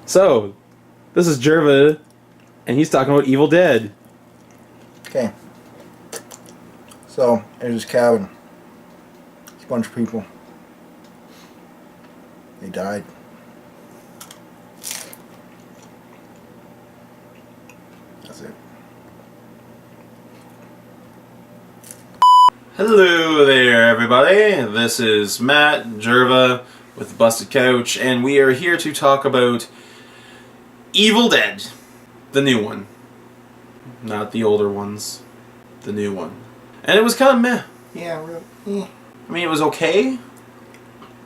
So, this is Jerva, and he's talking about Evil Dead. Okay. So, there's this cabin. It's a bunch of people. They died. That's it. Hello there, everybody. This is Matt Jerva with Busted Couch, and we are here to talk about Evil Dead, the new one. Not the older ones, the new one. And it was kind of meh. Yeah, really. I mean, it was okay. It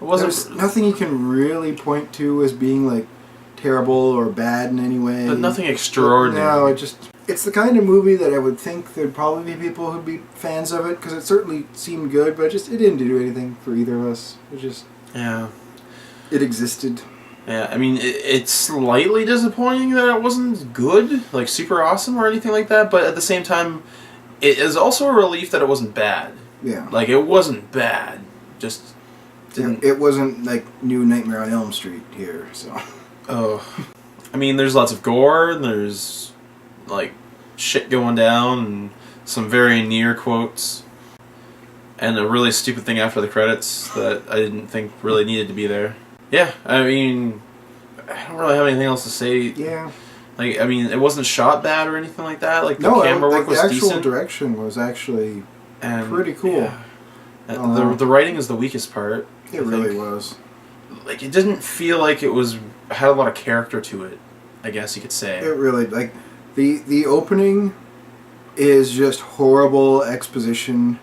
wasn't. There's nothing you can really point to as being like terrible or bad in any way. But nothing extraordinary. No, it's the kind of movie that I would think there'd probably be people who'd be fans of it, because it certainly seemed good, but it didn't do anything for either of us. It existed. Yeah, I mean, it's slightly disappointing that it wasn't good, like super awesome or anything like that, but at the same time, it is also a relief that it wasn't bad. Yeah. Like, it wasn't bad. Just didn't... It wasn't like New Nightmare on Elm Street here, so... Oh. I mean, there's lots of gore, and there's, like, shit going down, and some very near quotes, and a really stupid thing after the credits that I didn't think really needed to be there. Yeah, I mean, I don't really have anything else to say. Yeah. Like, I mean, it wasn't shot bad or anything like that. Like, the camera camera work was decent. The actual direction was actually pretty cool. Yeah. The writing is the weakest part. It really was. Like, it didn't feel like it had a lot of character to it, I guess you could say. It really, like, the opening is just horrible exposition,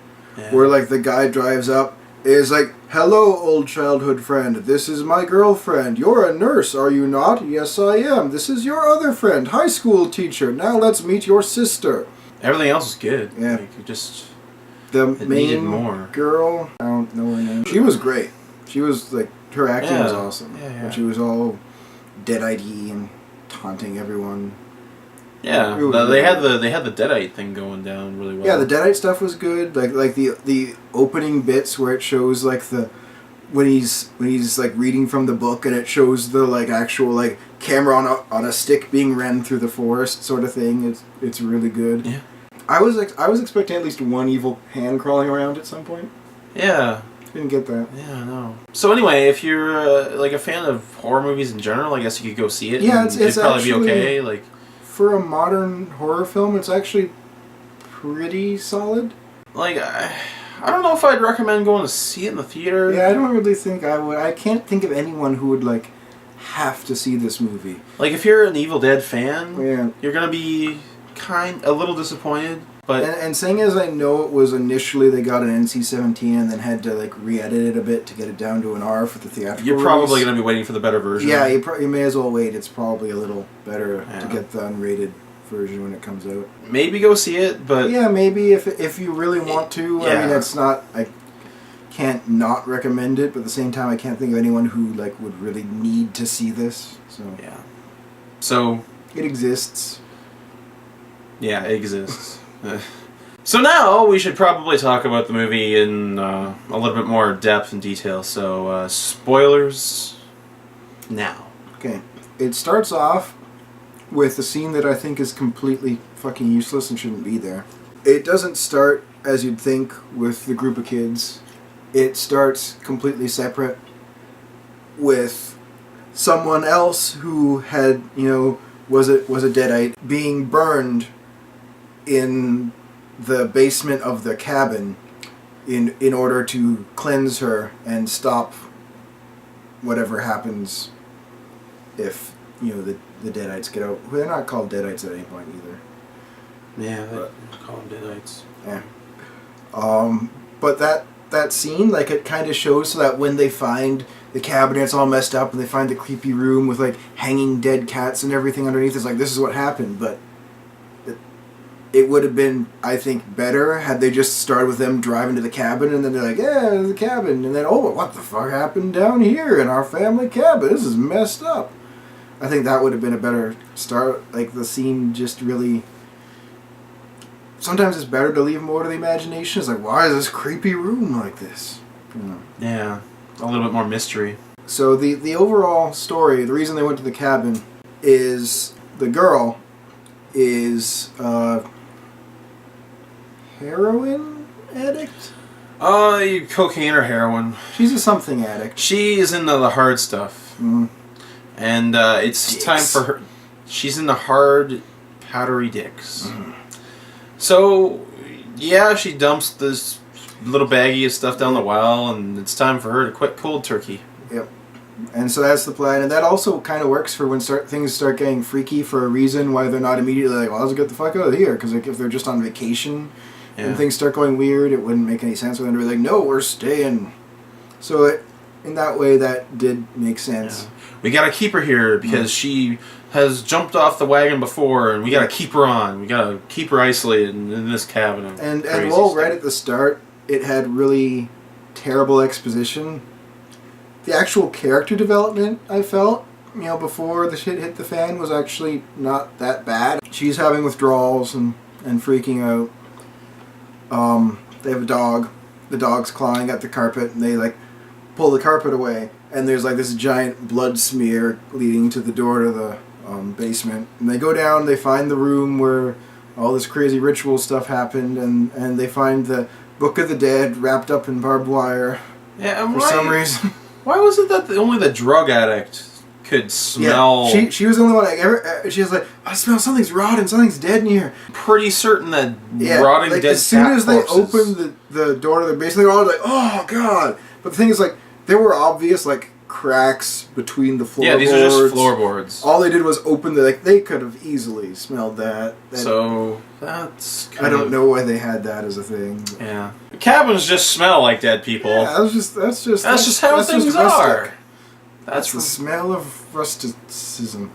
where, like, the guy drives up, is like, "Hello, old childhood friend. This is my girlfriend. You're a nurse, are you not? Yes, I am. This is your other friend, high school teacher. Now let's meet your sister." Everything else was good. Yeah. Like, the needed main more. girl, I don't know her name. She was great. She was, like, her acting was awesome. Yeah. But she was all deadite-y and taunting everyone. Yeah, they had the Deadite thing going down really well. Yeah, the Deadite stuff was good. Like the opening bits where it shows like when he's like reading from the book, and it shows the like actual like camera on a stick being ran through the forest sort of thing. It's really good. Yeah. I was expecting at least one evil hand crawling around at some point. Yeah. Didn't get that. Yeah, no. So anyway, if you're like a fan of horror movies in general, I guess you could go see it. Yeah, it's probably actually, be okay. Like, for a modern horror film, it's actually pretty solid. Like, I don't know if I'd recommend going to see it in the theater. Yeah, I don't really think I would. I can't think of anyone who would like have to see this movie. Like, if you're an Evil Dead fan, yeah, you're gonna be a little disappointed. But and saying as I know it was initially they got an NC-17 and then had to like re-edit it a bit to get it down to an R for the theatrical you're probably release. going to be waiting for the better version. Yeah, you may as well wait. It's probably a little better to get the unrated version when it comes out. Maybe go see it, but... Yeah, maybe if you really want to. Yeah. I mean, it's not... I can't not recommend it, but at the same time I can't think of anyone who like would really need to see this. So yeah. So... It exists. Yeah, it exists. So now we should probably talk about the movie in a little bit more depth and detail. So spoilers now. Okay. It starts off with a scene that I think is completely fucking useless and shouldn't be there. It doesn't start as you'd think with the group of kids. It starts completely separate with someone else who had, was a deadite being burned in the basement of the cabin in order to cleanse her and stop whatever happens if the deadites get out. They're not called deadites at any point either. Yeah, they call them deadites. Yeah. But that scene, like, it kind of shows so that when they find the cabin, it's all messed up, and they find the creepy room with like hanging dead cats and everything underneath. It's like, this is what happened, but it would have been, I think, better had they just started with them driving to the cabin, and then they're like, yeah, there's the cabin, and then, oh, what the fuck happened down here in our family cabin? This is messed up. I think that would have been a better start. Like, the scene just really... Sometimes it's better to leave more to the imagination. It's like, why is this creepy room like this? Yeah, a little bit more mystery. So the overall story, the reason they went to the cabin is the girl is a heroin addict. Cocaine or heroin. She's a something addict. She is into the hard stuff, and it's Dicks. time for her. She's into hard, powdery dicks. So, yeah, she dumps this little baggie of stuff down the well, and it's time for her to quit cold turkey. Yep. And so that's the plan, and that also kind of works for when things start getting freaky for a reason why they're not immediately like, well, let's get the fuck out of here, because like if they're just on vacation and things start going weird, it wouldn't make any sense for them to be like, no, we're staying. So in that way, that did make sense. Yeah. We gotta keep her here because she has jumped off the wagon before, and we gotta keep her on. We gotta keep her isolated in this cabin. And well, right at the start, it had really terrible exposition. The actual character development, I felt, before the shit hit the fan, was actually not that bad. She's having withdrawals and freaking out. They have a dog. The dog's clawing at the carpet, and they like pull the carpet away, and there's like this giant blood smear leading to the door to the basement. And they go down, they find the room where all this crazy ritual stuff happened, and they find the Book of the Dead wrapped up in barbed wire. Yeah, and for some reason. Why was it that only the drug addict could smell? Yeah, she was the only one. She was like, I smell something's rotten, something's dead in here. Pretty certain that rotting like, dead as soon as they corpses. opened the door to the basement, they were all like, oh god. But the thing is, like, there were obvious like cracks between the floorboards. Yeah, these are just floorboards. All they did was open they could have easily smelled that. So that's I don't know why they had that as a thing. Yeah, the cabins just smell like dead people. Yeah, that's just how things are. rustic. That's the smell of rusticism.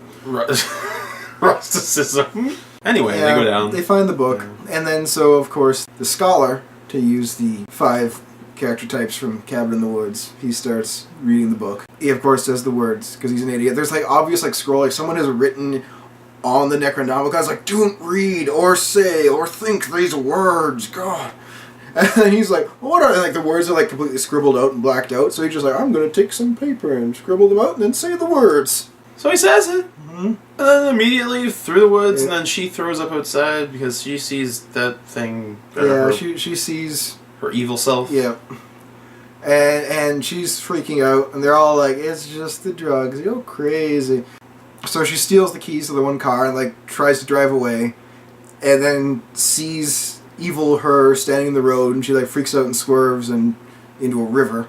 Rusticism. Anyway, Yeah, they go down. They find the book, and then so of course the scholar, to use the 5 character types from Cabin in the Woods, he starts reading the book. He of course says the words because he's an idiot. There's like obvious like scroll, like someone has written on the Necronomicon, it's like, don't read or say or think these words, God. And then he's like, what are they? Like the words are like completely scribbled out and blacked out. So he's just like, I'm gonna take some paper and scribble them out and then say the words. So he says it. Mm-hmm. And then immediately through the woods, Yeah. and then she throws up outside because she sees that thing. Yeah, she sees. Her evil self. Yeah. And she's freaking out, and they're all like, it's just the drugs, you're crazy. So she steals the keys to the one car and like tries to drive away, and then sees evil her standing in the road, and she like freaks out and swerves and into a river.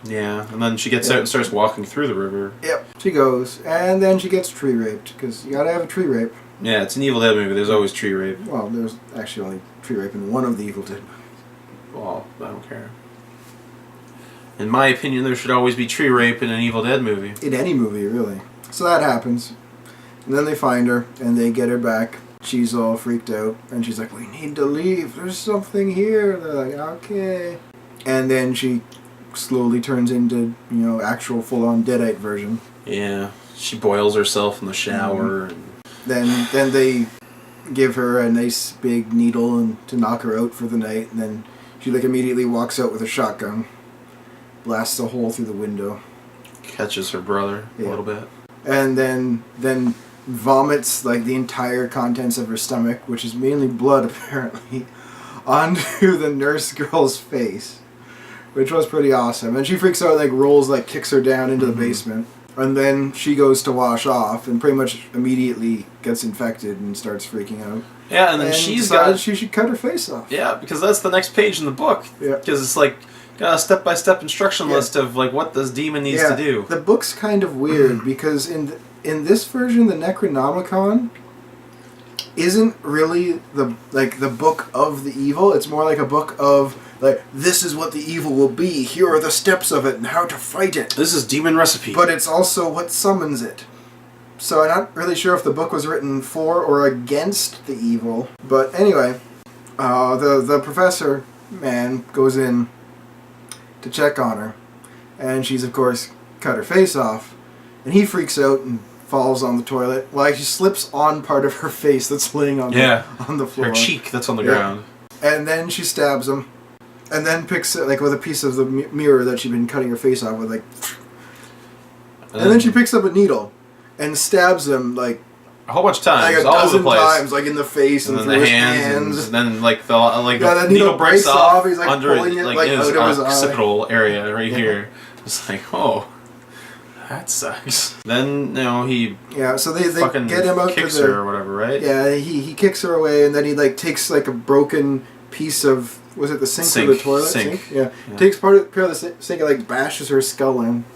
Yeah, and then she gets out and starts walking through the river. Yep. She goes, and then she gets tree raped, because you gotta have a tree rape. Yeah, it's an Evil Dead movie. There's always tree rape. Well, there's actually only tree rape in one of the Evil Dead movies. Well, I don't care. In my opinion, there should always be tree rape in an Evil Dead movie. In any movie, really. So that happens. And then they find her, and they get her back. She's all freaked out, and she's like, we need to leave. There's something here. They're like, okay. And then she slowly turns into, actual full-on Deadite version. Yeah, she boils herself in the shower. Then they give her a nice big needle and to knock her out for the night, and then she like immediately walks out with a shotgun, blasts a hole through the window, Catches her brother a little bit. and then vomits like the entire contents of her stomach, which is mainly blood apparently, onto the nurse girl's face, which was pretty awesome. And she freaks out, like rolls, like kicks her down into the basement. And then she goes to wash off and pretty much immediately gets infected and starts freaking out. Yeah, and then she's decided got... she should cut her face off. Yeah, because that's the next page in the book. Yeah. Because it's like got a step-by-step instruction list of like what this demon needs to do. The book's kind of weird because in this version, the Necronomicon isn't really the book of the evil. It's more like a book of like, this is what the evil will be. Here are the steps of it and how to fight it. This is demon recipe. But it's also what summons it. So I'm not really sure if the book was written for or against the evil. But anyway, the professor man goes in to check on her, and she's of course cut her face off, and he freaks out and falls on the toilet. Well, she slips on part of her face that's laying on the floor. Her cheek that's on the ground. And then she stabs him, and then picks it like with a piece of the mirror that she'd been cutting her face off with, like. And then she picks up a needle, and stabs him like a whole bunch of times, a all over dozen the place. times, like in the face And and, then through the his hands, and then like the the needle breaks off. He's like under pulling it like like in his out of his occipital area right Yeah. here. It's like, oh, that sucks. Then he So they fucking get him out kicks to the her or whatever, right? Yeah, he kicks her away, and then he like takes like a broken piece of, was it the sink or the toilet Sink. Yeah. Takes part of the sink and like bashes her skull in.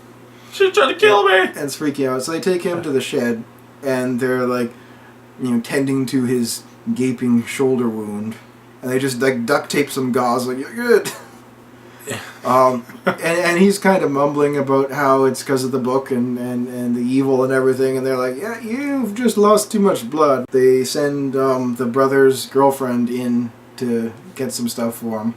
She's trying to kill me. And it's freaking out. So they take him to the shed, and they're like, tending to his gaping shoulder wound, and they just like duct tape some gauze, like, you're good. Yeah. And he's kind of mumbling about how it's because of the book and the evil and everything, and they're like, yeah, you've just lost too much blood. They send the brother's girlfriend in to get some stuff for him,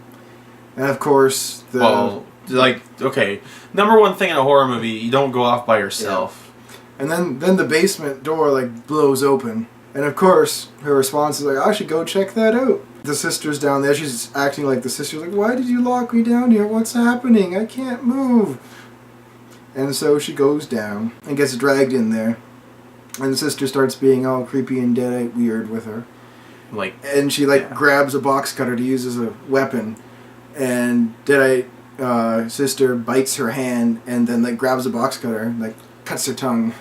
and of course okay, number one thing in a horror movie, you don't go off by yourself. Yeah. And then the basement door like blows open, and of course her response is like, I should go check that out. The sister's down there. She's acting like the sister's like, why did you lock me down here? What's happening? I can't move. And so she goes down and gets dragged in there. And the sister starts being all creepy and deadite weird with her. And she grabs a box cutter to use as a weapon. And deadite sister bites her hand and then like grabs a box cutter and like cuts her tongue,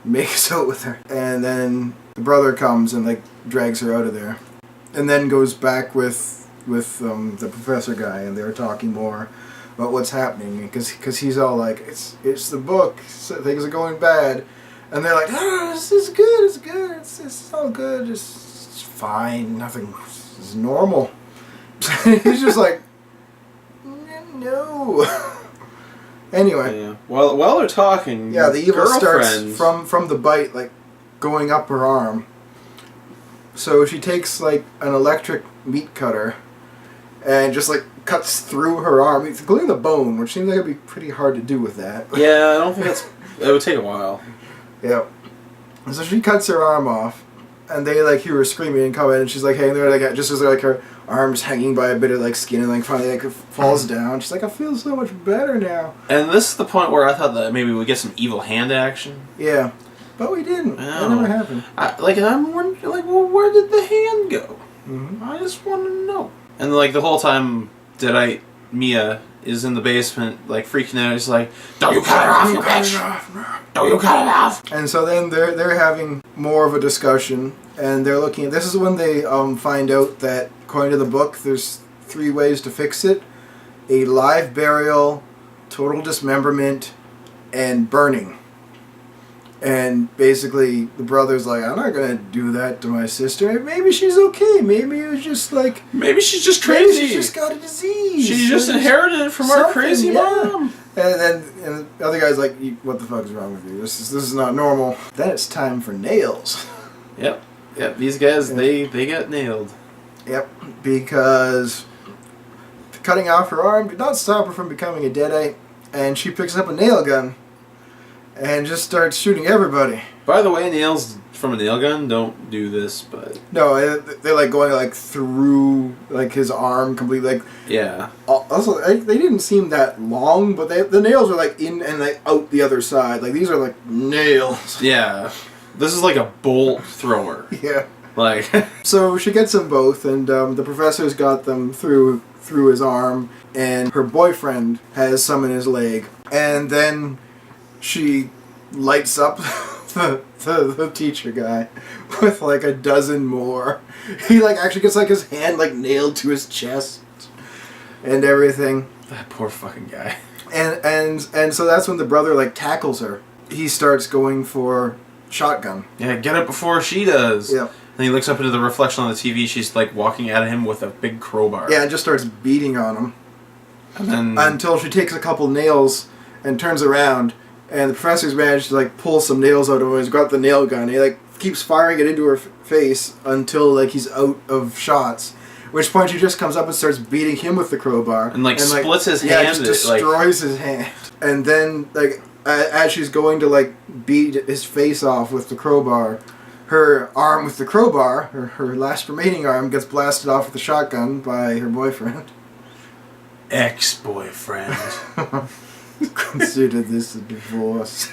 makes out with her. And then the brother comes and like drags her out of there. And then goes back with the professor guy, and they're talking more about what's happening, because he's all like, it's the book, things are going bad, and they're like, this is good, it's all good, it's fine, nothing, it's normal. He's just like, no. Anyway. Yeah. While they're talking, yeah, the evil starts from the bite, like going up her arm. So she takes like an electric meat cutter and just like cuts through her arm, including the bone, which seems like it'd be pretty hard to do with that. Yeah, I don't think it would take a while. Yeah. So she cuts her arm off, and they like hear her screaming and come in, and she's like hanging there, like just as like her arm's hanging by a bit of like skin, and like finally like falls down. She's like, I feel so much better now. And this is the point where I thought that maybe we'd get some evil hand action. Yeah. But we didn't. That never happened. I'm wondering, like, well, where did the hand go? Mm-hmm. I just want to know. And like the whole time, Mia is in the basement, like freaking out. She's like, "Don't you cut it off, you bitch! Don't you cut it off!" And so then they're having more of a discussion, and they're looking at. This is when they find out that according to the book, there's 3 ways to fix it: a live burial, total dismemberment, and burning. And basically, the brother's like, I'm not going to do that to my sister. Maybe she's okay. Maybe it was just like... Maybe she's just crazy. Maybe she just got a disease. She just inherited it from our crazy mom. And the other guy's like, what the fuck is wrong with you? This is not normal. Then it's time for nails. Yep. These guys, they get nailed. Yep. Because cutting off her arm did not stop her from becoming a deadite. And she picks up a nail gun and just starts shooting everybody. By the way, nails from a nail gun don't do this, but... No, they're like going like through like his arm completely. Like, yeah. Also, they didn't seem that long, but the nails are like in and like out the other side. Like these are like nails. Yeah. This is like a bolt thrower. Yeah. Like... So she gets them both, and the professor's got them through his arm, and her boyfriend has some in his leg. And then she lights up the teacher guy with like a dozen more. He like actually gets like his hand like nailed to his chest and everything. That poor fucking guy. And so that's when the brother like tackles her. He starts going for shotgun. Yeah, get it before she does. Yeah. And he looks up into the reflection on the TV. She's like walking at him with a big crowbar. Yeah, and just starts beating on him. And then until she takes a couple nails and turns around. And the professor's managed to like pull some nails out of him. He's got the nail gun. He like keeps firing it into her face until like he's out of shots. At which point she just comes up and starts beating him with the crowbar and splits his hand. Yeah, just destroys his hand. And then like as she's going to like beat his face off with the crowbar, her arm with the crowbar, her last remaining arm, gets blasted off with a shotgun by her boyfriend. Ex-boyfriend. Consider this a divorce.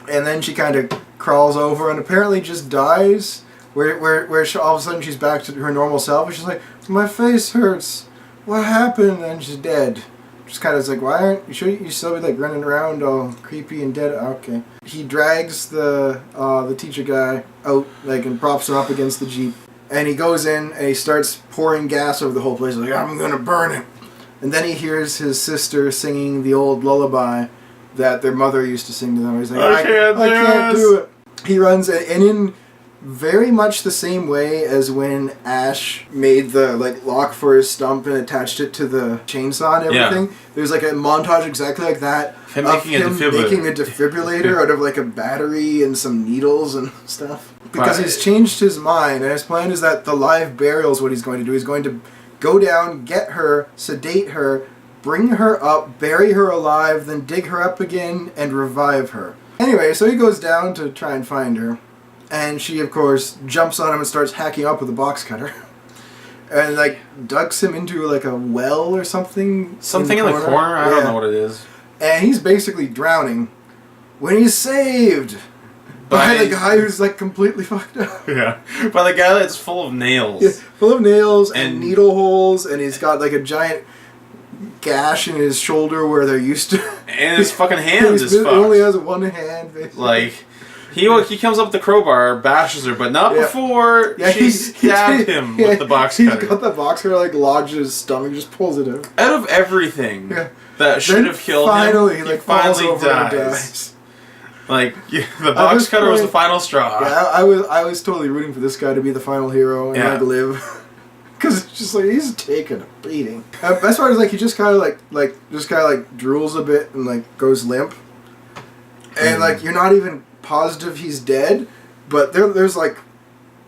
And then she kind of crawls over and apparently just dies. Where she, all of a sudden she's back to her normal self. And she's like, my face hurts. What happened? And she's dead. Just kind of like, why aren't you? Shouldn't you still be like running around all creepy and dead? Okay. He drags the teacher guy out like and props him up against the Jeep. And he goes in and he starts pouring gas over the whole place. Like, I'm gonna burn it. And then he hears his sister singing the old lullaby that their mother used to sing to them. He's like, I can't do it. He runs and in very much the same way as when Ash made the like lock for his stump and attached it to the chainsaw and everything. Yeah. There's like a montage exactly like that him making a defibrillator out of like a battery and some needles and stuff. Because he's changed his mind, and his plan is that the live burial is what he's going to do. He's going to go down, get her, sedate her, bring her up, bury her alive, then dig her up again and revive her. Anyway, so he goes down to try and find her. And she, of course, jumps on him and starts hacking up with a box cutter. And, like, ducks him into, like, a well or something. Something in the corner? I don't know what it is. And he's basically drowning when he's saved by the guy who's, like, completely fucked up. Yeah. By the guy that's full of nails. Yeah, full of nails and needle holes, and he's got, like, a giant gash in his shoulder where they're used to. And his fucking hand is fucked. He only has one hand, basically. Like... He comes up with the crowbar, bashes her, but not before she stabbed him with the box cutter. He's got the box cutter, like, lodged in his stomach, just pulls it out. Out of everything that should have killed him, he finally dies. Like, the box cutter was the final straw. Yeah, I was totally rooting for this guy to be the final hero and like live. Because it's just like, he's taking a beating. Best part is, like, he just kind of, like drools a bit and, like, goes limp. And, like, you're not even positive he's dead, but there's like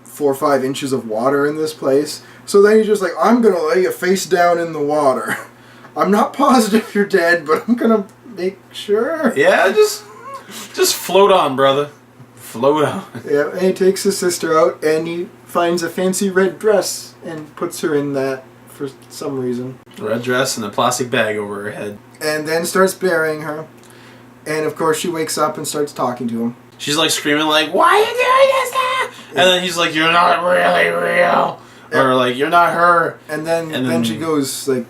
4 or 5 inches of water in this place. So then he's just like, I'm gonna lay you face down in the water. I'm not positive you're dead, but I'm gonna make sure. Yeah, just float on, brother. Float on. Yeah, and he takes his sister out and he finds a fancy red dress and puts her in that for some reason. Red dress and a plastic bag over her head. And then starts burying her. And of course she wakes up and starts talking to him. She's like screaming like, why are you doing this now? And then he's like, you're not really real. Or like, you're not her. And then she goes like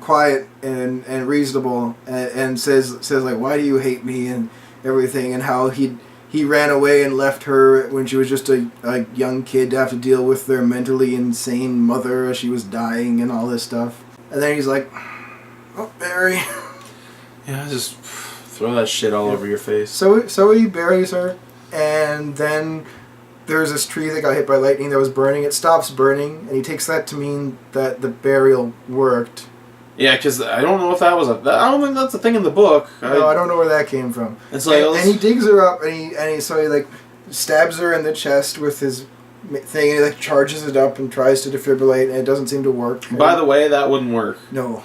quiet and reasonable and says like, why do you hate me and everything, and how he ran away and left her when she was just a young kid to have to deal with their mentally insane mother as she was dying and all this stuff. And then he's like, oh, Barry. Yeah, just throw that shit all over your face. So he buries her, and then there's this tree that got hit by lightning that was burning. It stops burning, and he takes that to mean that the burial worked. Yeah, because I don't know if that was I don't think that's a thing in the book. No, I don't know where that came from. It's like, and he digs her up, and he like stabs her in the chest with his thing, and he like charges it up and tries to defibrillate, and it doesn't seem to work. By the way, that wouldn't work. No,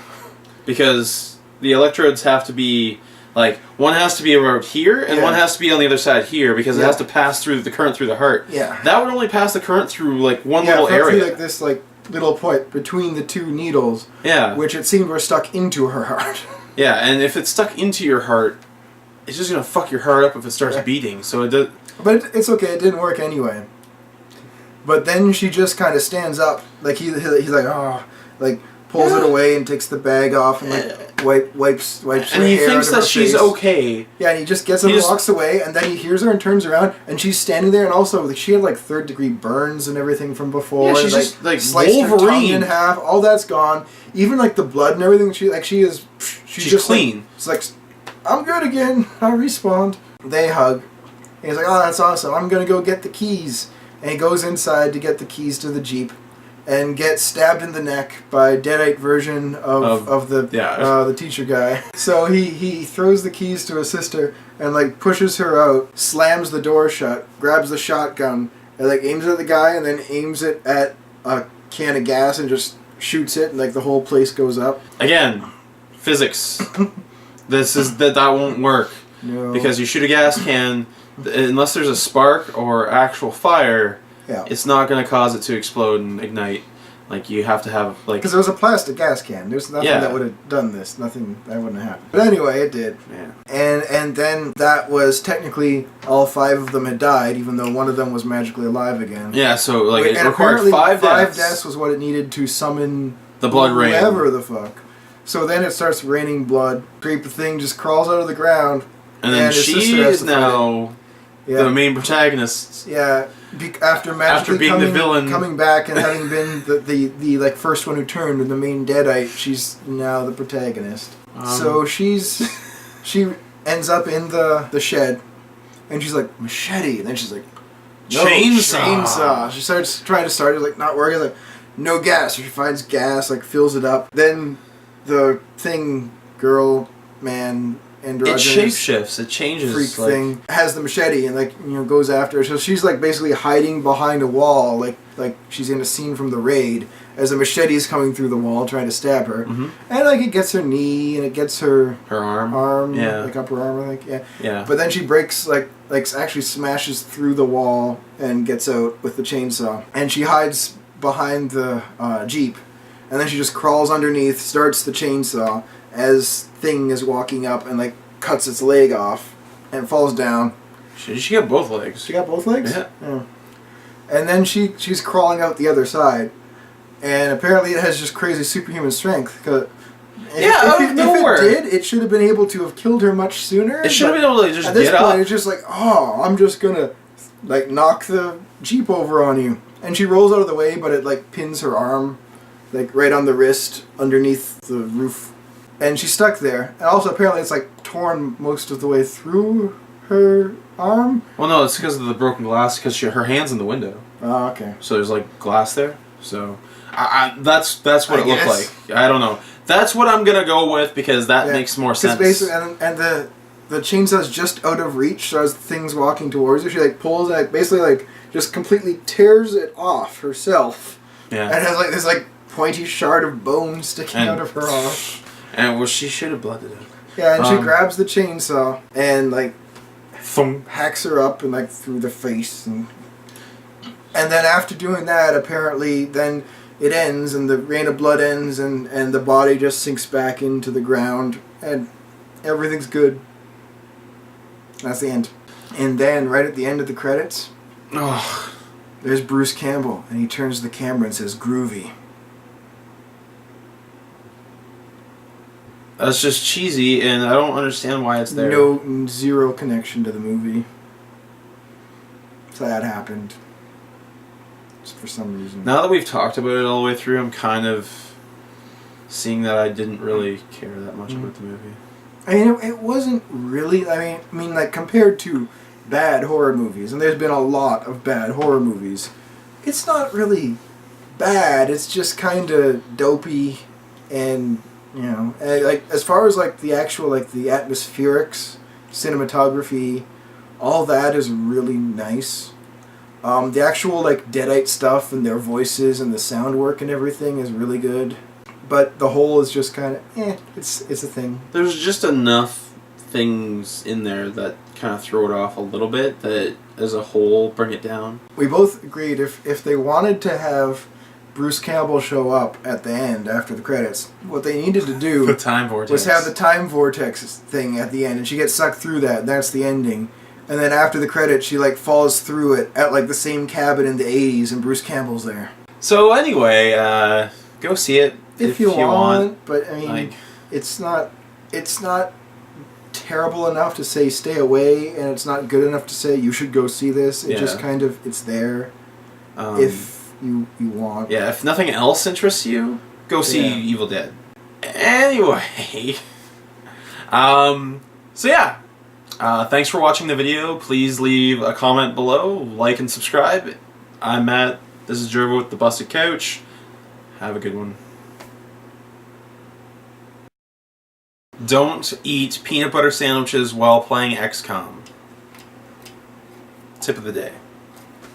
because the electrodes have to be. Like, one has to be around here, and one has to be on the other side here, because it has to pass through the current through the heart. Yeah. That would only pass the current through, like, one little area. Through, like, this, like, little point between the 2 needles. Yeah. Which it seemed were stuck into her heart. Yeah, and if it's stuck into your heart, it's just gonna fuck your heart up if it starts beating, so it does... But it's okay, it didn't work anyway. But then she just kind of stands up, like, he's like, oh, like... Pulls it away and takes the bag off and like wipes her hair out of her face. And he thinks that she's okay. Yeah, and he just gets up and walks away, and then he hears her and turns around, and she's standing there, and also like, she had like 3rd-degree burns and everything from before. Yeah, she's and, just like sliced Wolverine her tongue in half. All that's gone. Even like the blood and everything. She's just clean. Like, it's like, I'm good again. I respawned. They hug. And he's like, oh, that's awesome. I'm gonna go get the keys. And he goes inside to get the keys to the Jeep. And gets stabbed in the neck by a deadite version of the teacher guy. So he throws the keys to his sister and like pushes her out, slams the door shut, grabs the shotgun, and like aims it at the guy, and then aims it at a can of gas and just shoots it, and like the whole place goes up. Again, physics. That won't work. No. Because you shoot a gas can, unless there's a spark or actual fire. Yeah. It's not going to cause it to explode and ignite. Like you have to have like. Because it was a plastic gas can. There's nothing Yeah. that would have done this. Nothing that wouldn't have happened. But anyway, it did. Yeah. And then that was technically all 5 of them had died, even though one of them was magically alive again. Yeah. So like it and required apparently 5 deaths. 5 deaths was what it needed to summon The blood rain. whoever the fuck. So then it starts raining blood. Creepy thing just crawls out of the ground. And then his she sister has is to fight now Yeah. the main protagonist. Yeah, after magically being the villain. coming back and having been the like first one who turned and the main deadite, she's now the protagonist. So she ends up in the shed, and she's like, machete, and then she's like, no, chainsaw. She starts trying to start it, like not working, like no gas. So she finds gas, like fills it up. Then the thing, girl, man, It androgynous shapeshifts. It changes. freak like, thing has the machete and like goes after her. So she's like basically hiding behind a wall, like she's in a scene from The Raid as a machete is coming through the wall trying to stab her. Mhm. And like it gets her knee and it gets her her arm. Yeah. like upper arm, I think. Yeah. Yeah. But then she breaks like actually smashes through the wall and gets out with the chainsaw. And she hides behind the Jeep. And then she just crawls underneath, starts the chainsaw as Thing is walking up and like cuts its leg off and falls down. She got both legs. She got both legs? Yeah. And then she's crawling out the other side. And apparently it has just crazy superhuman strength. Cause Out of nowhere. If it did, it should have been able to have killed her much sooner. It should have been able to just at this get point, up. it's just like, oh, I'm just gonna like knock the Jeep over on you. And she rolls out of the way, but it like pins her arm like right on the wrist underneath the roof. And she's stuck there. And also apparently it's like torn most of the way through her arm. Well, no, it's because of the broken glass. Because her hand's in the window, Oh, okay. so there's like glass there. So, that's what I it looked guess. like. I don't know. That's what I'm gonna go with because that Yeah. makes more 'Cause sense. basically, and the chainsaw's just out of reach, so as the thing's walking towards her, she like pulls and like basically like just completely tears it off herself. Yeah. And has like this like pointy shard of bone sticking And- out of her arm. And well, she should have blooded it. Yeah, and she Um, grabs the chainsaw and like Thump. hacks her up and like through the face and then after doing that, apparently then it ends and the rain of blood ends and the body just sinks back into the ground and everything's good. That's the end. And then right at the end of the credits, Oh, there's Bruce Campbell and he turns to the camera and says, "Groovy." that's just cheesy, and I don't understand why it's there. No, zero connection to the movie. So that happened. Just for some reason. Now that we've talked about it all the way through, I'm kind of seeing that I didn't really care that much about the movie. I mean, it wasn't really. I mean, like compared to bad horror movies, and there's been a lot of bad horror movies. It's not really bad. It's just kind of dopey, and like as far as like the actual like the atmospherics, cinematography, all that is really nice. The actual like Deadite stuff and their voices and the sound work and everything is really good. But the whole is just kind of it's a thing. There's just enough things in there that kind of throw it off a little bit that as a whole bring it down. We both agreed if they wanted to have Bruce Campbell show up at the end after the credits, what they needed to do The time vortex. was have the time vortex thing at the end, and she gets sucked through that, and that's the ending. And then after the credits, she like falls through it at like the same cabin in the 80s, and Bruce Campbell's there. So anyway, go see it If you want, but I mean, Like- it's not terrible enough to say stay away, and it's not good enough to say you should go see this. It just Yeah. kind of it's there if you want. Yeah, if nothing else interests you, go see Yeah. Evil Dead. Anyway, so yeah, thanks for watching the video. Please leave a comment below, like and subscribe. I'm Matt. This is Jervo with the Busted Couch. Have a good one. Don't eat peanut butter sandwiches while playing XCOM. Tip of the day.